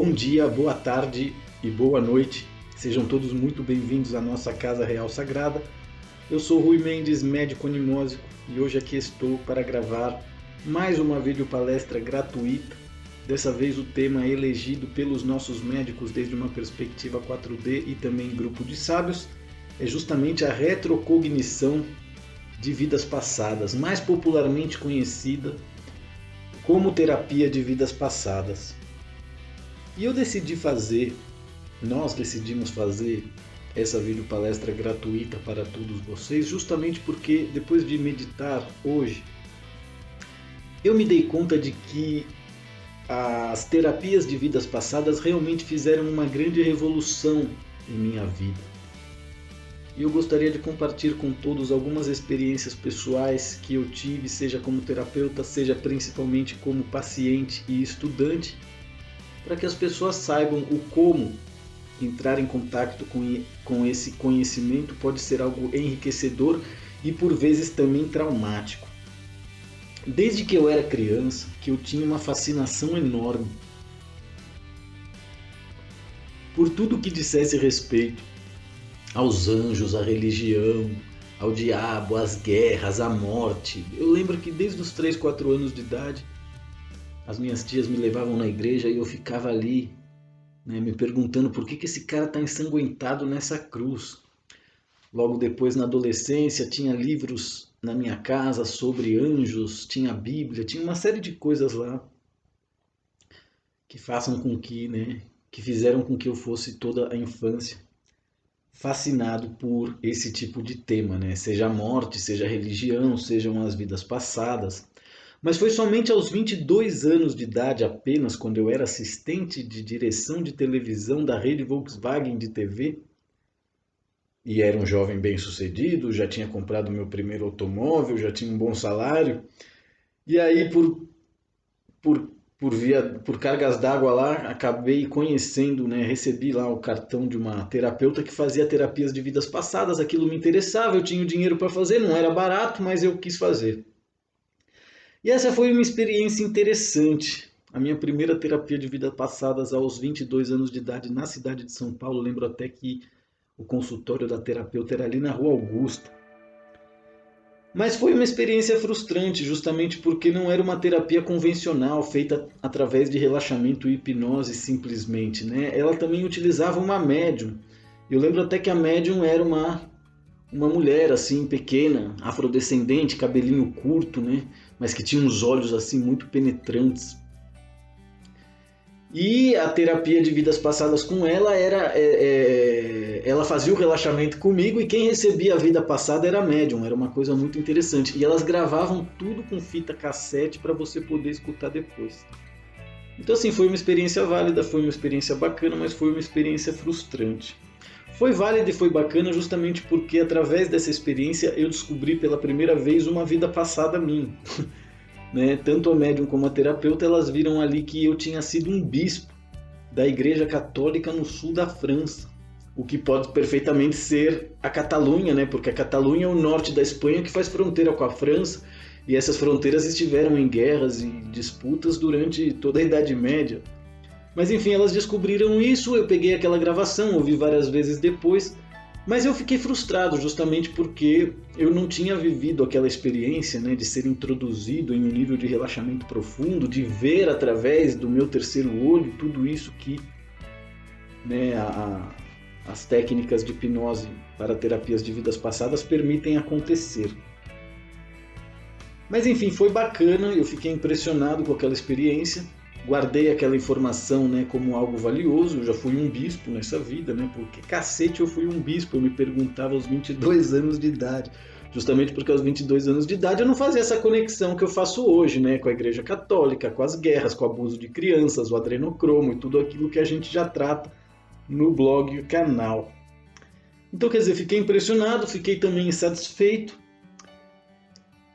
Bom dia, boa tarde e boa noite. Sejam todos muito bem-vindos à nossa Casa Real Sagrada. Eu sou Rui Mendes, médico animósico, e hoje aqui estou para gravar mais uma videopalestra gratuita. Dessa vez o tema é elegido pelos nossos médicos desde uma perspectiva 4D e também grupo de sábios, é justamente a retrocognição de vidas passadas, mais popularmente conhecida como terapia de vidas passadas. E nós decidimos fazer essa videopalestra gratuita para todos vocês, justamente porque depois de meditar hoje, eu me dei conta de que as terapias de vidas passadas realmente fizeram uma grande revolução em minha vida. E eu gostaria de compartilhar com todos algumas experiências pessoais que eu tive, seja como terapeuta, seja principalmente como paciente e estudante, para que as pessoas saibam o como entrar em contato com esse conhecimento pode ser algo enriquecedor e por vezes também traumático. Desde que eu era criança, que eu tinha uma fascinação enorme por tudo que dissesse respeito aos anjos, à religião, ao diabo, às guerras, à morte. Eu lembro que desde os 3, 4 anos de idade, as minhas tias me levavam na igreja e eu ficava ali, me perguntando por que esse cara está ensanguentado nessa cruz. Logo depois, na adolescência, tinha livros na minha casa sobre anjos, tinha a Bíblia, tinha uma série de coisas lá que que fizeram com que eu fosse toda a infância fascinado por esse tipo de tema, Seja a morte, seja a religião, sejam as vidas passadas. Mas foi somente aos 22 anos de idade apenas, quando eu era assistente de direção de televisão da rede Volkswagen de TV, e era um jovem bem-sucedido, já tinha comprado meu primeiro automóvel, já tinha um bom salário, e aí por cargas d'água lá, acabei conhecendo, recebi lá o cartão de uma terapeuta que fazia terapias de vidas passadas, aquilo me interessava, eu tinha o dinheiro para fazer, não era barato, mas eu quis fazer. E essa foi uma experiência interessante. A minha primeira terapia de vidas passadas aos 22 anos de idade na cidade de São Paulo, lembro até que o consultório da terapeuta era ali na Rua Augusta. Mas foi uma experiência frustrante, justamente porque não era uma terapia convencional, feita através de relaxamento e hipnose simplesmente, Ela também utilizava uma médium. Eu lembro até que a médium era uma mulher assim, pequena, afrodescendente, cabelinho curto, Mas que tinha uns olhos assim muito penetrantes. E a terapia de vidas passadas com ela ela fazia o relaxamento comigo e quem recebia a vida passada era a médium, era uma coisa muito interessante. E elas gravavam tudo com fita cassete para você poder escutar depois. Então assim, foi uma experiência válida, foi uma experiência bacana, mas foi uma experiência frustrante. Foi válida e foi bacana justamente porque através dessa experiência eu descobri pela primeira vez uma vida passada minha. Tanto a médium como a terapeuta, elas viram ali que eu tinha sido um bispo da Igreja Católica no sul da França, o que pode perfeitamente ser a Catalunha, porque a Catalunha é o norte da Espanha que faz fronteira com a França, e essas fronteiras estiveram em guerras e disputas durante toda a Idade Média. Mas enfim, elas descobriram isso, eu peguei aquela gravação, ouvi várias vezes depois, mas eu fiquei frustrado justamente porque eu não tinha vivido aquela experiência de ser introduzido em um nível de relaxamento profundo, de ver através do meu terceiro olho tudo isso que as técnicas de hipnose para terapias de vidas passadas permitem acontecer. Mas enfim, foi bacana, eu fiquei impressionado com aquela experiência. Guardei aquela informação como algo valioso, eu já fui um bispo nessa vida, porque cacete eu fui um bispo, eu me perguntava aos 22 anos de idade, justamente porque aos 22 anos de idade eu não fazia essa conexão que eu faço hoje, com a Igreja Católica, com as guerras, com o abuso de crianças, o adrenocromo e tudo aquilo que a gente já trata no blog e canal. Então quer dizer, fiquei impressionado, fiquei também insatisfeito,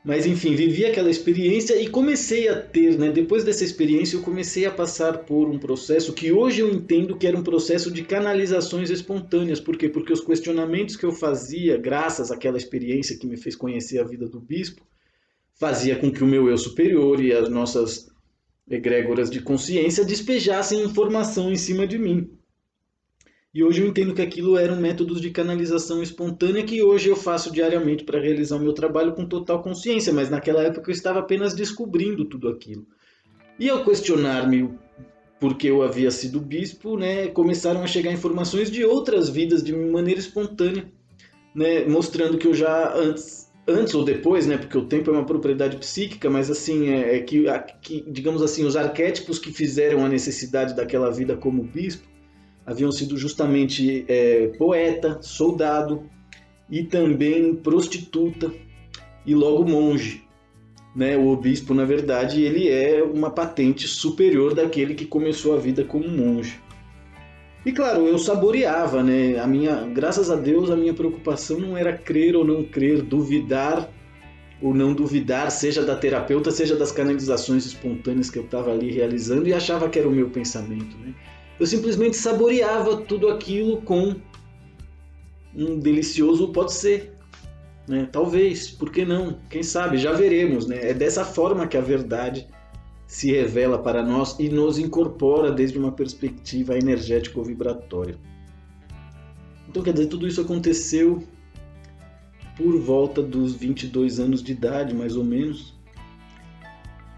mas enfim, vivi aquela experiência e comecei a ter, depois dessa experiência eu comecei a passar por um processo que hoje eu entendo que era um processo de canalizações espontâneas. Por quê? Porque os questionamentos que eu fazia, graças àquela experiência que me fez conhecer a vida do bispo, fazia com que o meu eu superior e as nossas egrégoras de consciência despejassem informação em cima de mim. E hoje eu entendo que aquilo eram métodos de canalização espontânea que hoje eu faço diariamente para realizar o meu trabalho com total consciência, mas naquela época eu estava apenas descobrindo tudo aquilo. E ao questionar-me por que eu havia sido bispo, né, começaram a chegar informações de outras vidas de maneira espontânea, né, mostrando que eu já antes ou depois, né, porque o tempo é uma propriedade psíquica, mas assim, que, digamos assim, os arquétipos que fizeram a necessidade daquela vida como bispo haviam sido justamente poeta, soldado e também prostituta e logo monge. Né? O bispo, na verdade, ele é uma patente superior daquele que começou a vida como monge. E claro, eu saboreava, né? Graças a Deus, a minha preocupação não era crer ou não crer, duvidar ou não duvidar, seja da terapeuta, seja das canalizações espontâneas que eu estava ali realizando e achava que era o meu pensamento, né? Eu simplesmente saboreava tudo aquilo com um delicioso pode ser, né? Talvez, por que não? Quem sabe, já veremos, né? É dessa forma que a verdade se revela para nós e nos incorpora desde uma perspectiva energético-vibratória. Então, quer dizer, tudo isso aconteceu por volta dos 22 anos de idade, mais ou menos.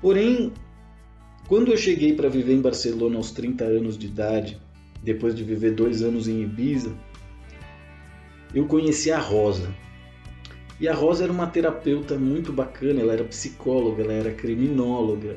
Porém, quando eu cheguei para viver em Barcelona aos 30 anos de idade, depois de viver 2 anos em Ibiza, eu conheci a Rosa. E a Rosa era uma terapeuta muito bacana, ela era psicóloga, ela era criminóloga,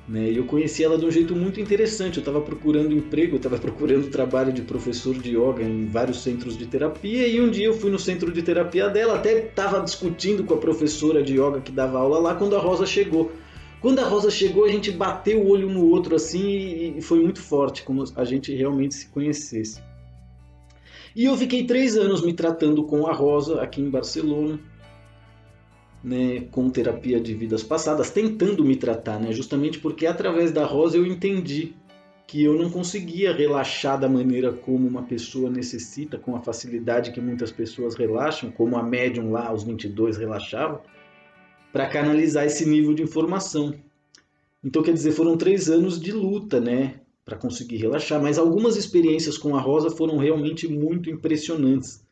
né? E eu conheci ela de um jeito muito interessante. Eu estava procurando emprego, eu estava procurando trabalho de professor de yoga em vários centros de terapia, e um dia eu fui no centro de terapia dela, até estava discutindo com a professora de yoga que dava aula lá, quando a Rosa chegou. Quando a Rosa chegou, a gente bateu o olho um no outro assim e foi muito forte, como a gente realmente se conhecesse. E eu fiquei 3 anos me tratando com a Rosa aqui em Barcelona, né, com terapia de vidas passadas, tentando me tratar, né, justamente porque através da Rosa eu entendi que eu não conseguia relaxar da maneira como uma pessoa necessita, com a facilidade que muitas pessoas relaxam, como a médium lá aos 22 relaxava, para canalizar esse nível de informação. Então, quer dizer, foram 3 anos de luta, né, para conseguir relaxar, mas algumas experiências com a Rosa foram realmente muito impressionantes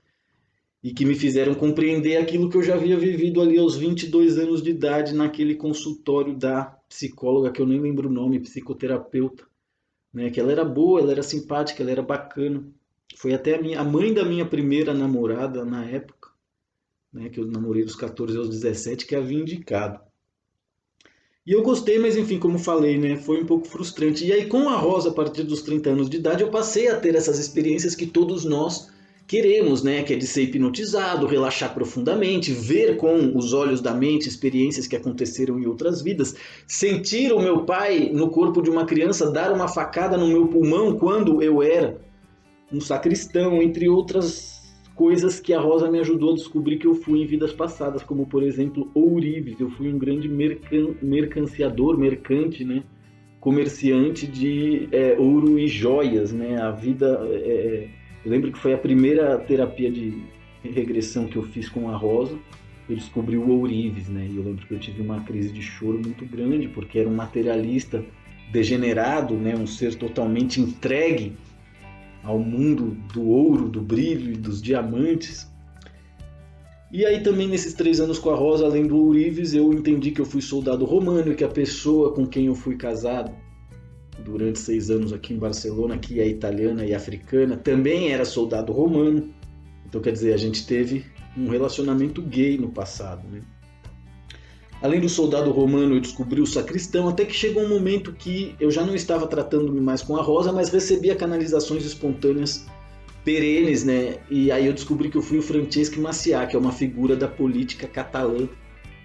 e que me fizeram compreender aquilo que eu já havia vivido ali aos 22 anos de idade naquele consultório da psicóloga, que eu nem lembro o nome, psicoterapeuta, né, que ela era boa, ela era simpática, ela era bacana. Foi até a mãe da minha primeira namorada na época, né, que eu namorei dos 14 aos 17, que havia indicado. E eu gostei, mas enfim, como falei, né, foi um pouco frustrante. E aí com a Rosa, a partir dos 30 anos de idade, eu passei a ter essas experiências que todos nós queremos, né, que é de ser hipnotizado, relaxar profundamente, ver com os olhos da mente experiências que aconteceram em outras vidas, sentir o meu pai no corpo de uma criança dar uma facada no meu pulmão quando eu era um sacristão, entre outras coisas que a Rosa me ajudou a descobrir que eu fui em vidas passadas, como por exemplo ourives. Eu fui um grande mercante, né? Comerciante de ouro e joias, né? A vida, eu lembro que foi a primeira terapia de regressão que eu fiz com a Rosa. Eu descobri o ourives, né? E eu lembro que eu tive uma crise de choro muito grande, porque era um materialista degenerado, né? Um ser totalmente entregue ao mundo do ouro, do brilho e dos diamantes. E aí também nesses 3 anos com a Rosa, além do ourives, eu entendi que eu fui soldado romano e que a pessoa com quem eu fui casado durante 6 anos aqui em Barcelona, que é italiana e africana, também era soldado romano. Então quer dizer, a gente teve um relacionamento gay no passado, né? Além do soldado romano, eu descobri o sacristão, até que chegou um momento que eu já não estava tratando-me mais com a Rosa, mas recebia canalizações espontâneas perenes, né? E aí eu descobri que eu fui o Francesc Macià, que é uma figura da política catalã,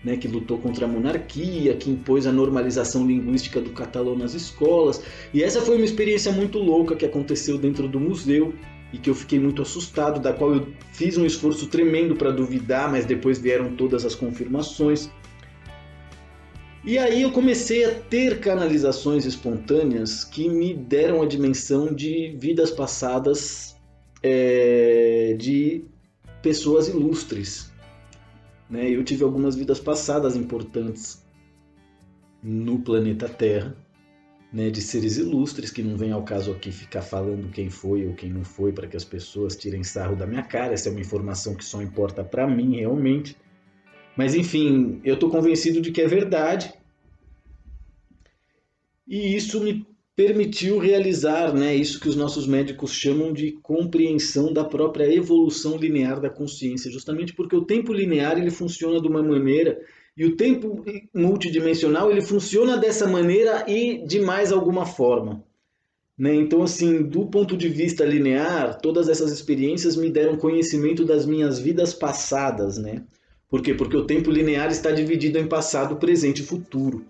né? Que lutou contra a monarquia, que impôs a normalização linguística do catalão nas escolas. E essa foi uma experiência muito louca que aconteceu dentro do museu e que eu fiquei muito assustado, da qual eu fiz um esforço tremendo para duvidar, mas depois vieram todas as confirmações. E aí eu comecei a ter canalizações espontâneas que me deram a dimensão de vidas passadas de pessoas ilustres, né? Eu tive algumas vidas passadas importantes no planeta Terra, né, de seres ilustres, que não vem ao caso aqui ficar falando quem foi ou quem não foi para que as pessoas tirem sarro da minha cara. Essa é uma informação que só importa para mim realmente. Mas enfim, eu estou convencido de que é verdade e isso me permitiu realizar, né, isso que os nossos médicos chamam de compreensão da própria evolução linear da consciência, justamente porque o tempo linear ele funciona de uma maneira e o tempo multidimensional ele funciona dessa maneira e de mais alguma forma. Né? Então, assim, do ponto de vista linear, todas essas experiências me deram conhecimento das minhas vidas passadas, né? Por quê? Porque o tempo linear está dividido em passado, presente e futuro.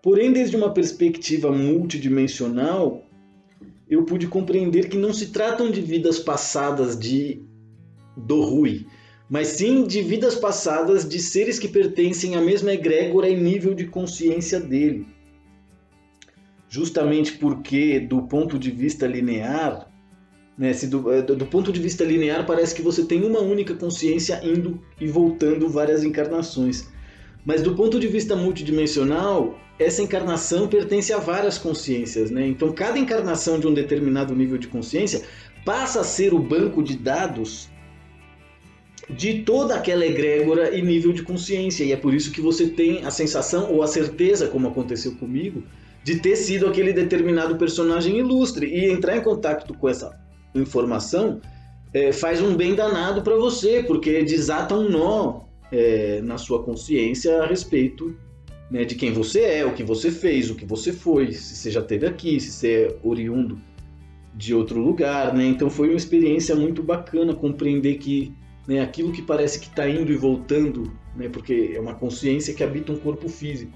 Porém, desde uma perspectiva multidimensional, eu pude compreender que não se tratam de vidas passadas do Rui, mas sim de vidas passadas de seres que pertencem à mesma egrégora e nível de consciência dele. Justamente porque, do ponto de vista linear, né, do ponto de vista linear parece que você tem uma única consciência indo e voltando várias encarnações. Mas do ponto de vista multidimensional, essa encarnação pertence a várias consciências, né? Então, cada encarnação de um determinado nível de consciência passa a ser o banco de dados de toda aquela egrégora e nível de consciência. E é por isso que você tem a sensação ou a certeza, como aconteceu comigo, de ter sido aquele determinado personagem ilustre. E entrar em contato com essa informação faz um bem danado para você, porque desata um nó na sua consciência a respeito, né, de quem você é, o que você fez, o que você foi, se você já esteve aqui, se você é oriundo de outro lugar, né? Então foi uma experiência muito bacana compreender que, né, aquilo que parece que está indo e voltando, né, porque é uma consciência que habita um corpo físico,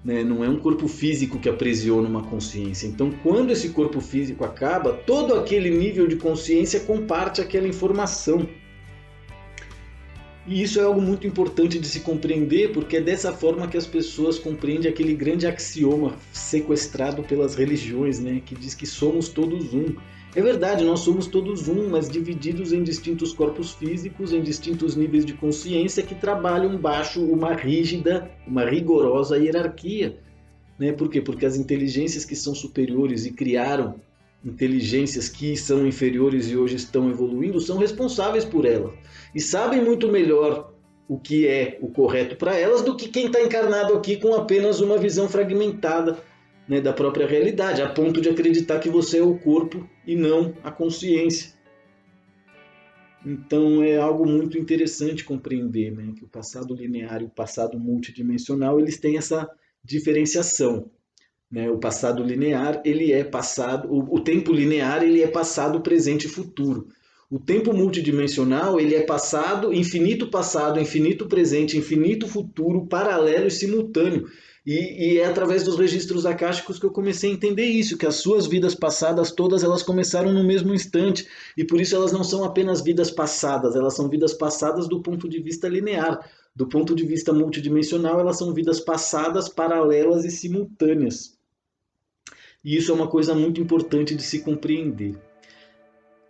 né, não é um corpo físico que aprisiona uma consciência. Então, quando esse corpo físico acaba, todo aquele nível de consciência comparte aquela informação. E isso é algo muito importante de se compreender, porque é dessa forma que as pessoas compreendem aquele grande axioma sequestrado pelas religiões, né, que diz que somos todos um. É verdade, nós somos todos um, mas divididos em distintos corpos físicos, em distintos níveis de consciência que trabalham baixo uma rígida, uma rigorosa hierarquia. Né? Por quê? Porque as inteligências que são superiores e criaram inteligências que são inferiores e hoje estão evoluindo são responsáveis por elas e sabem muito melhor o que é o correto para elas do que quem está encarnado aqui com apenas uma visão fragmentada, né, da própria realidade, a ponto de acreditar que você é o corpo e não a consciência. Então é algo muito interessante compreender, né, que o passado linear e o passado multidimensional eles têm essa diferenciação. Né? O passado linear, ele é passado, o tempo linear, ele é passado, presente e futuro. O tempo multidimensional, ele é passado, infinito presente, infinito futuro, paralelo e simultâneo. E é através dos registros akáshicos que eu comecei a entender isso, que as suas vidas passadas, todas elas começaram no mesmo instante. E por isso elas não são apenas vidas passadas, elas são vidas passadas do ponto de vista linear. Do ponto de vista multidimensional, elas são vidas passadas, paralelas e simultâneas. E isso é uma coisa muito importante de se compreender.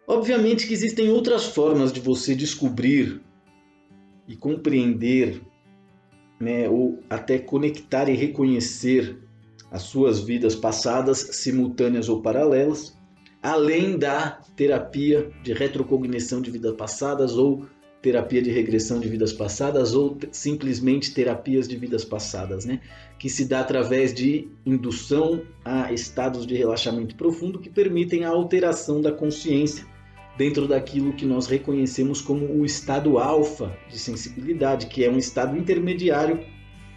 Obviamente que existem outras formas de você descobrir e compreender, né, ou até conectar e reconhecer as suas vidas passadas, simultâneas ou paralelas, além da terapia de retrocognição de vidas passadas ou terapia de regressão de vidas passadas ou simplesmente terapias de vidas passadas, né? Que se dá através de indução a estados de relaxamento profundo que permitem a alteração da consciência dentro daquilo que nós reconhecemos como o estado alfa de sensibilidade, que é um estado intermediário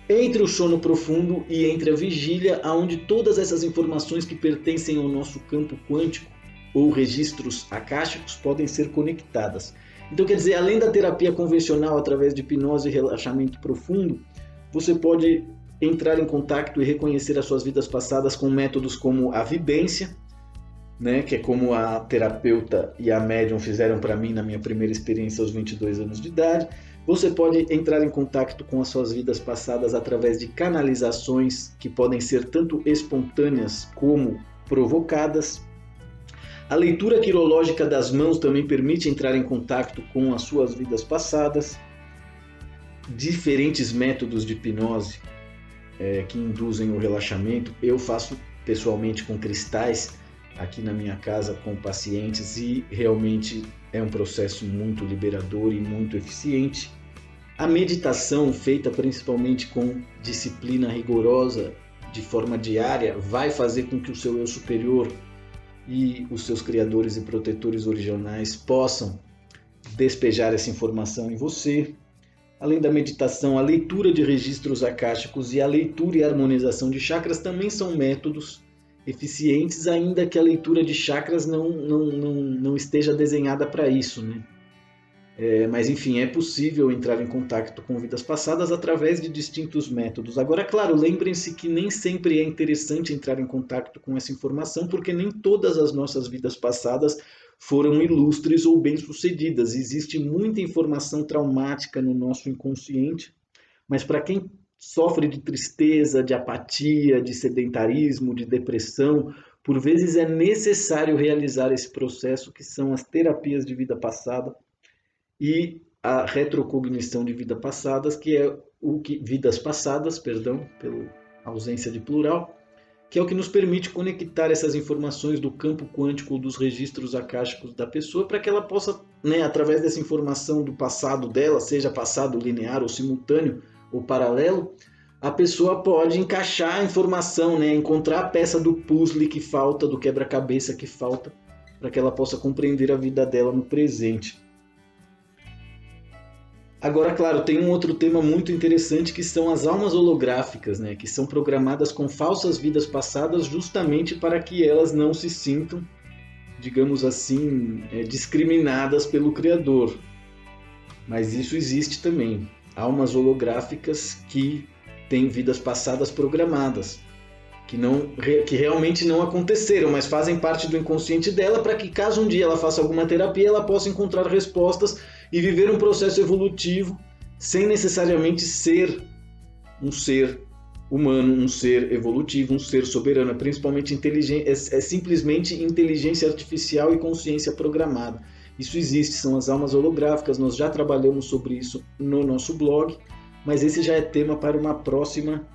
entre o sono profundo e entre a vigília, onde todas essas informações que pertencem ao nosso campo quântico ou registros akáshicos podem ser conectadas. Então, quer dizer, além da terapia convencional através de hipnose e relaxamento profundo, você pode entrar em contato e reconhecer as suas vidas passadas com métodos como a vivência, né, que é como a terapeuta e a médium fizeram para mim na minha primeira experiência aos 22 anos de idade. Você pode entrar em contato com as suas vidas passadas através de canalizações que podem ser tanto espontâneas como provocadas. A leitura quirológica das mãos também permite entrar em contato com as suas vidas passadas. Diferentes métodos de hipnose que induzem o relaxamento. Eu faço pessoalmente com cristais aqui na minha casa com pacientes e realmente é um processo muito liberador e muito eficiente. A meditação, feita principalmente com disciplina rigorosa, de forma diária, vai fazer com que o seu eu superior e os seus criadores e protetores originais possam despejar essa informação em você. Além da meditação, a leitura de registros akáshicos e a leitura e harmonização de chakras também são métodos eficientes, ainda que a leitura de chakras não esteja desenhada para isso, né? Mas enfim, é possível entrar em contato com vidas passadas através de distintos métodos. Agora, claro, lembrem-se que nem sempre é interessante entrar em contato com essa informação, porque nem todas as nossas vidas passadas foram ilustres ou bem-sucedidas. Existe muita informação traumática no nosso inconsciente, mas para quem sofre de tristeza, de apatia, de sedentarismo, de depressão, por vezes é necessário realizar esse processo que são as terapias de vida passada e a retrocognição de vidas passadas, que é o que vidas passadas, perdão, pela ausência de plural, que é o que nos permite conectar essas informações do campo quântico dos registros akáshicos da pessoa para que ela possa, né, através dessa informação do passado dela, seja passado linear ou simultâneo ou paralelo, a pessoa pode encaixar a informação, né, encontrar a peça do puzzle que falta, do quebra-cabeça que falta, para que ela possa compreender a vida dela no presente. Agora, claro, tem um outro tema muito interessante que são as almas holográficas, né, que são programadas com falsas vidas passadas justamente para que elas não se sintam, digamos assim, discriminadas pelo Criador. Mas isso existe também. Almas holográficas que têm vidas passadas programadas, que realmente não aconteceram, mas fazem parte do inconsciente dela para que caso um dia ela faça alguma terapia, ela possa encontrar respostas e viver um processo evolutivo sem necessariamente ser um ser humano, um ser evolutivo, um ser soberano, principalmente inteligente, é simplesmente inteligência artificial e consciência programada. Isso existe, são as almas holográficas, nós já trabalhamos sobre isso no nosso blog, mas esse já é tema para uma próxima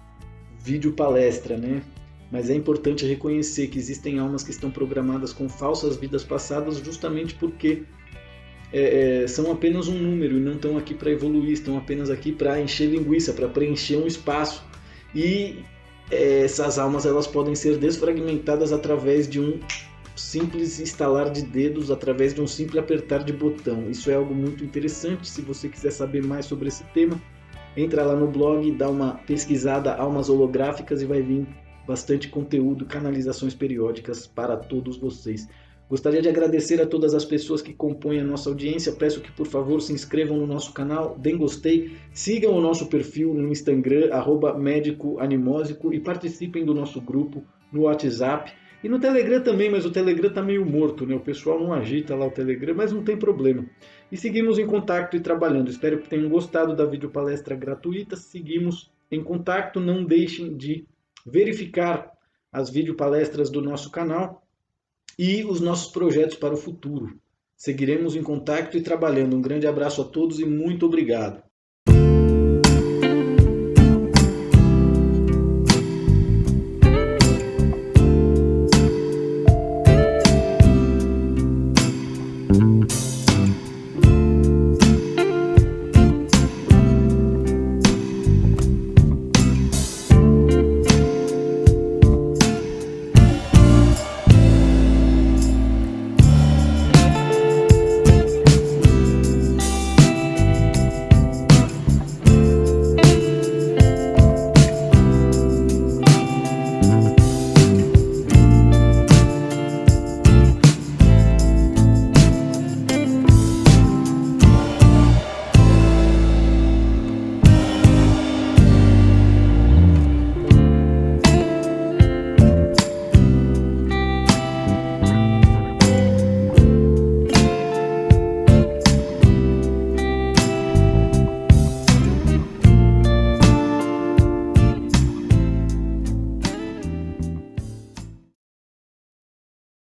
videopalestra, né? Mas é importante reconhecer que existem almas que estão programadas com falsas vidas passadas justamente porque são apenas um número e não estão aqui para evoluir, estão apenas aqui para encher linguiça, para preencher um espaço. E essas almas elas podem ser desfragmentadas através de um simples estalar de dedos, através de um simples apertar de botão. Isso é algo muito interessante. Se você quiser saber mais sobre esse tema, entra lá no blog, dá uma pesquisada, almas holográficas, e vai vir bastante conteúdo, canalizações periódicas para todos vocês. Gostaria de agradecer a todas as pessoas que compõem a nossa audiência. Peço que, por favor, se inscrevam no nosso canal, deem gostei, sigam o nosso perfil no Instagram, @médicoanimósico, e participem do nosso grupo no WhatsApp e no Telegram também, mas o Telegram está meio morto, né? O pessoal não agita lá o Telegram, mas não tem problema. E seguimos em contato e trabalhando. Espero que tenham gostado da videopalestra gratuita. Seguimos em contato. Não deixem de verificar as videopalestras do nosso canal e os nossos projetos para o futuro. Seguiremos em contato e trabalhando. Um grande abraço a todos e muito obrigado.